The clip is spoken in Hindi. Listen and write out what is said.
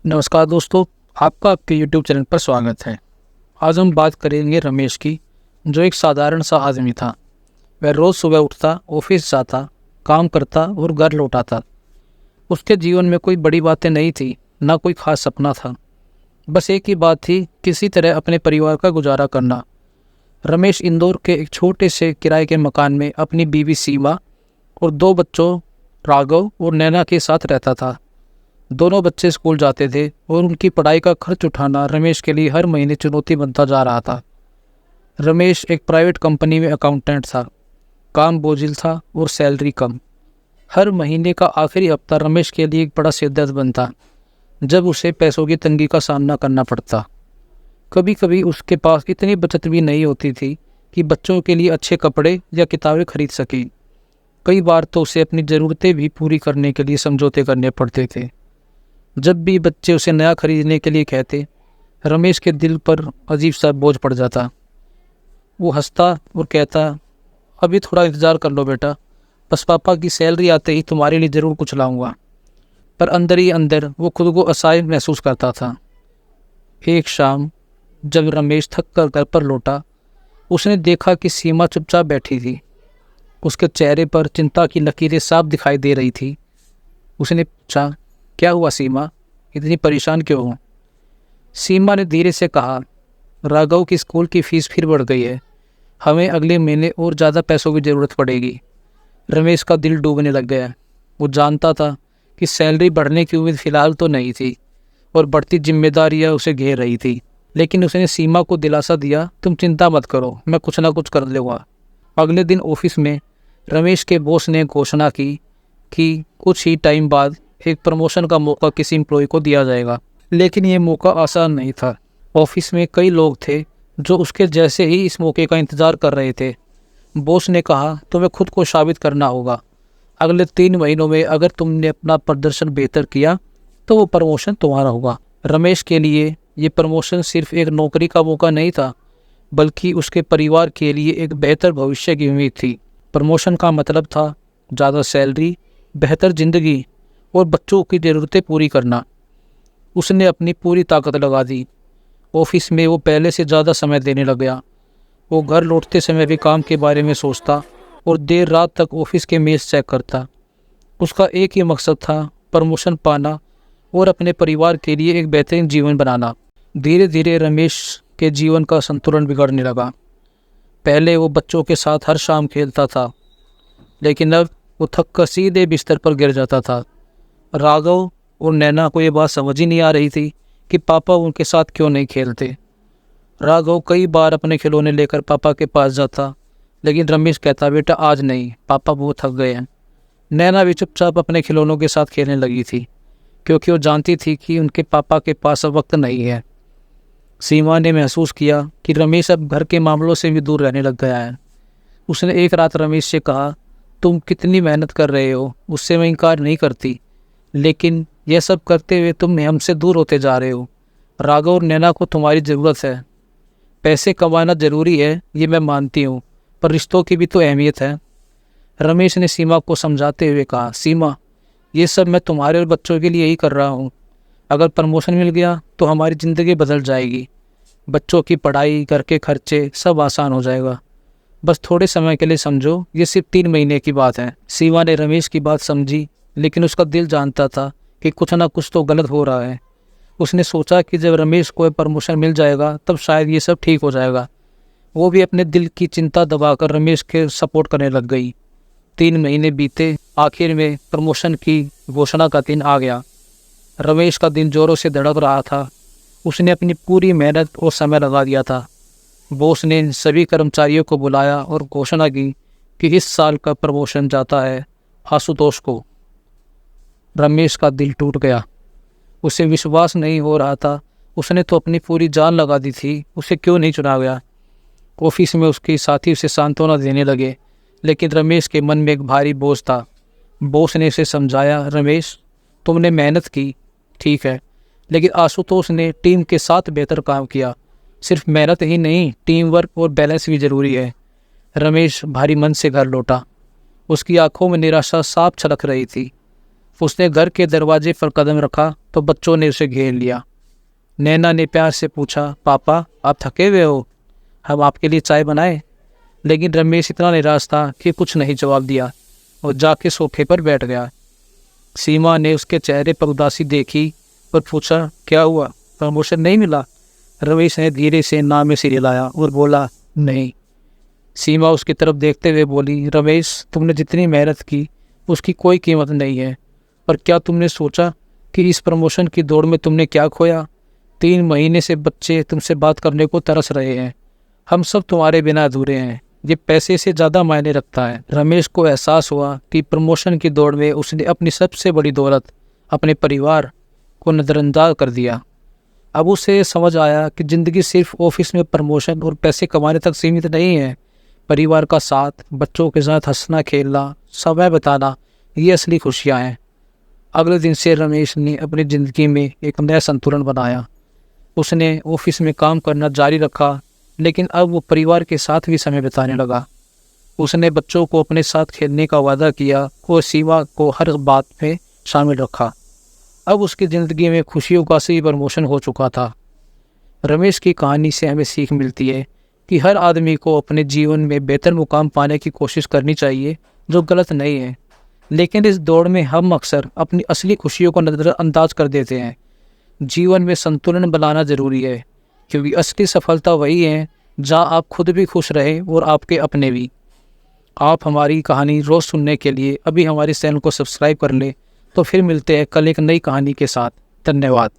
नमस्कार दोस्तों, आपका आपके YouTube चैनल पर स्वागत है। आज हम बात करेंगे रमेश की, जो एक साधारण सा आदमी था। वह रोज़ सुबह उठता, ऑफिस जाता, काम करता और घर लौटाता। उसके जीवन में कोई बड़ी बातें नहीं थी, ना कोई खास सपना था। बस एक ही बात थी, किसी तरह अपने परिवार का गुजारा करना। रमेश इंदौर के एक छोटे से किराए के मकान में अपनी बीवी सीमा और 2 बच्चों राघव और नैना के साथ रहता था। दोनों बच्चे स्कूल जाते थे और उनकी पढ़ाई का खर्च उठाना रमेश के लिए हर महीने चुनौती बनता जा रहा था। रमेश एक प्राइवेट कंपनी में अकाउंटेंट था। काम बोझिल था और सैलरी कम। हर महीने का आखिरी हफ्ता रमेश के लिए एक बड़ा सिरदर्द बनता, जब उसे पैसों की तंगी का सामना करना पड़ता। कभी कभी उसके पास इतनी बचत भी नहीं होती थी कि बच्चों के लिए अच्छे कपड़े या किताबें खरीद सके। कई बार तो उसे अपनी ज़रूरतें भी पूरी करने के लिए समझौते करने पड़ते थे। जब भी बच्चे उसे नया खरीदने के लिए कहते, रमेश के दिल पर अजीब सा बोझ पड़ जाता। वो हंसता और कहता, अभी थोड़ा इंतज़ार कर लो बेटा, बस पापा की सैलरी आते ही तुम्हारे लिए ज़रूर कुछ लाऊंगा। पर अंदर ही अंदर वो खुद को असहाय महसूस करता था। एक शाम जब रमेश थक कर घर पर लौटा, उसने देखा कि सीमा चुपचाप बैठी थी। उसके चेहरे पर चिंता की लकीरें साफ दिखाई दे रही थी। उसने पूछा, क्या हुआ सीमा, इतनी परेशान क्यों हो? सीमा ने धीरे से कहा, राघव की स्कूल की फीस फिर बढ़ गई है। हमें अगले महीने और ज़्यादा पैसों की ज़रूरत पड़ेगी। रमेश का दिल डूबने लग गया। वो जानता था कि सैलरी बढ़ने की उम्मीद फ़िलहाल तो नहीं थी और बढ़ती जिम्मेदारियां उसे घेर रही थी। लेकिन उसने सीमा को दिलासा दिया, तुम चिंता मत करो, मैं कुछ ना कुछ कर लूँगा। अगले दिन ऑफिस में रमेश के बॉस ने घोषणा की कि कुछ ही टाइम बाद एक प्रमोशन का मौका किसी एम्प्लॉय को दिया जाएगा। लेकिन ये मौका आसान नहीं था। ऑफिस में कई लोग थे जो उसके जैसे ही इस मौके का इंतज़ार कर रहे थे। बॉस ने कहा, तुम्हें खुद को साबित करना होगा। अगले 3 महीनों में अगर तुमने अपना प्रदर्शन बेहतर किया तो वो प्रमोशन तुम्हारा होगा। रमेश के लिए ये प्रमोशन सिर्फ एक नौकरी का मौका नहीं था, बल्कि उसके परिवार के लिए एक बेहतर भविष्य की उम्मीद थी। प्रमोशन का मतलब था ज़्यादा सैलरी, बेहतर ज़िंदगी और बच्चों की ज़रूरतें पूरी करना। उसने अपनी पूरी ताकत लगा दी। ऑफिस में वो पहले से ज़्यादा समय देने लग गया। वो घर लौटते समय भी काम के बारे में सोचता और देर रात तक ऑफिस के मेल्स चेक करता। उसका एक ही मकसद था, प्रमोशन पाना और अपने परिवार के लिए एक बेहतरीन जीवन बनाना। धीरे धीरे रमेश के जीवन का संतुलन बिगड़ने लगा। पहले वो बच्चों के साथ हर शाम खेलता था, लेकिन अब वो थक कर सीधे बिस्तर पर गिर जाता था। राघव और नैना को ये बात समझ ही नहीं आ रही थी कि पापा उनके साथ क्यों नहीं खेलते। राघव कई बार अपने खिलौने लेकर पापा के पास जाता, लेकिन रमेश कहता, बेटा आज नहीं, पापा बहुत थक गए हैं। नैना भी चुपचाप अपने खिलौनों के साथ खेलने लगी थी, क्योंकि वो जानती थी कि उनके पापा के पास अब वक्त नहीं है। सीमा ने महसूस किया कि रमेश अब घर के मामलों से भी दूर रहने लग गया है। उसने एक रात रमेश से कहा, तुम कितनी मेहनत कर रहे हो, उससे मैं इनकार नहीं करती, लेकिन यह सब करते हुए तुम हमसे दूर होते जा रहे हो। राघव और नैना को तुम्हारी ज़रूरत है। पैसे कमाना ज़रूरी है, ये मैं मानती हूँ, पर रिश्तों की भी तो अहमियत है। रमेश ने सीमा को समझाते हुए कहा, सीमा, ये सब मैं तुम्हारे और बच्चों के लिए ही कर रहा हूँ। अगर प्रमोशन मिल गया तो हमारी ज़िंदगी बदल जाएगी। बच्चों की पढ़ाई, घर के खर्चे सब आसान हो जाएगा। बस थोड़े समय के लिए समझो, ये सिर्फ 3 महीने की बात है। सीमा ने रमेश की बात समझी, लेकिन उसका दिल जानता था कि कुछ ना कुछ तो गलत हो रहा है। उसने सोचा कि जब रमेश को प्रमोशन मिल जाएगा तब शायद ये सब ठीक हो जाएगा। वो भी अपने दिल की चिंता दबाकर रमेश के सपोर्ट करने लग गई। 3 महीने बीते, आखिर में प्रमोशन की घोषणा का दिन आ गया। रमेश का दिन जोरों से धड़क रहा था। उसने अपनी पूरी मेहनत और समय लगा दिया था। बॉस ने सभी कर्मचारियों को बुलाया और घोषणा की कि इस साल का प्रमोशन जाता है आशुतोष को। रमेश का दिल टूट गया। उसे विश्वास नहीं हो रहा था। उसने तो अपनी पूरी जान लगा दी थी, उसे क्यों नहीं चुना गया। ऑफिस में उसके साथी उसे सांत्वना देने लगे, लेकिन रमेश के मन में एक भारी बोझ था। बॉस ने उसे समझाया, रमेश, तुमने मेहनत की, ठीक है, लेकिन आशुतोष ने टीम के साथ बेहतर काम किया। सिर्फ मेहनत ही नहीं, टीम वर्क और बैलेंस भी ज़रूरी है। रमेश भारी मन से घर लौटा। उसकी आंखों में निराशा साफ छलक रही थी। उसने घर के दरवाजे पर कदम रखा तो बच्चों ने उसे घेर लिया। नैना ने प्यार से पूछा, पापा आप थके हुए हो, हम आपके लिए चाय बनाएं? लेकिन रमेश इतना निराश था कि कुछ नहीं जवाब दिया और जाके सोफे पर बैठ गया। सीमा ने उसके चेहरे पर उदासी देखी और पूछा, क्या हुआ, प्रमोशन नहीं मिला? रमेश ने धीरे से नाम में सिर हिलाया और बोला, नहीं। सीमा उसकी तरफ देखते हुए बोली, रमेश तुमने जितनी मेहनत की उसकी कोई कीमत नहीं है। पर क्या तुमने सोचा कि इस प्रमोशन की दौड़ में तुमने क्या खोया? 3 महीने से बच्चे तुमसे बात करने को तरस रहे हैं। हम सब तुम्हारे बिना अधूरे हैं। ये पैसे से ज़्यादा मायने रखता है। रमेश को एहसास हुआ कि प्रमोशन की दौड़ में उसने अपनी सबसे बड़ी दौलत, अपने परिवार को नज़रअंदाज कर दिया। अब उसे समझ आया कि ज़िंदगी सिर्फ ऑफिस में प्रमोशन और पैसे कमाने तक सीमित नहीं है। परिवार का साथ, बच्चों के साथ हंसना खेलना, समय बिताना, ये असली खुशियाँ हैं। अगले दिन से रमेश ने अपनी ज़िंदगी में एक नया संतुलन बनाया। उसने ऑफिस में काम करना जारी रखा, लेकिन अब वो परिवार के साथ भी समय बिताने लगा। उसने बच्चों को अपने साथ खेलने का वादा किया और सीमा को हर बात में शामिल रखा। अब उसकी ज़िंदगी में खुशियों का सही प्रमोशन हो चुका था। रमेश की कहानी से हमें सीख मिलती है कि हर आदमी को अपने जीवन में बेहतर मुकाम पाने की कोशिश करनी चाहिए, जो गलत नहीं है। लेकिन इस दौड़ में हम अक्सर अपनी असली खुशियों को नज़रअंदाज कर देते हैं। जीवन में संतुलन बनाना ज़रूरी है, क्योंकि असली सफलता वही है जहां आप खुद भी खुश रहें और आपके अपने भी। आप हमारी कहानी रोज़ सुनने के लिए अभी हमारे चैनल को सब्सक्राइब कर लें। तो फिर मिलते हैं कल एक नई कहानी के साथ। धन्यवाद।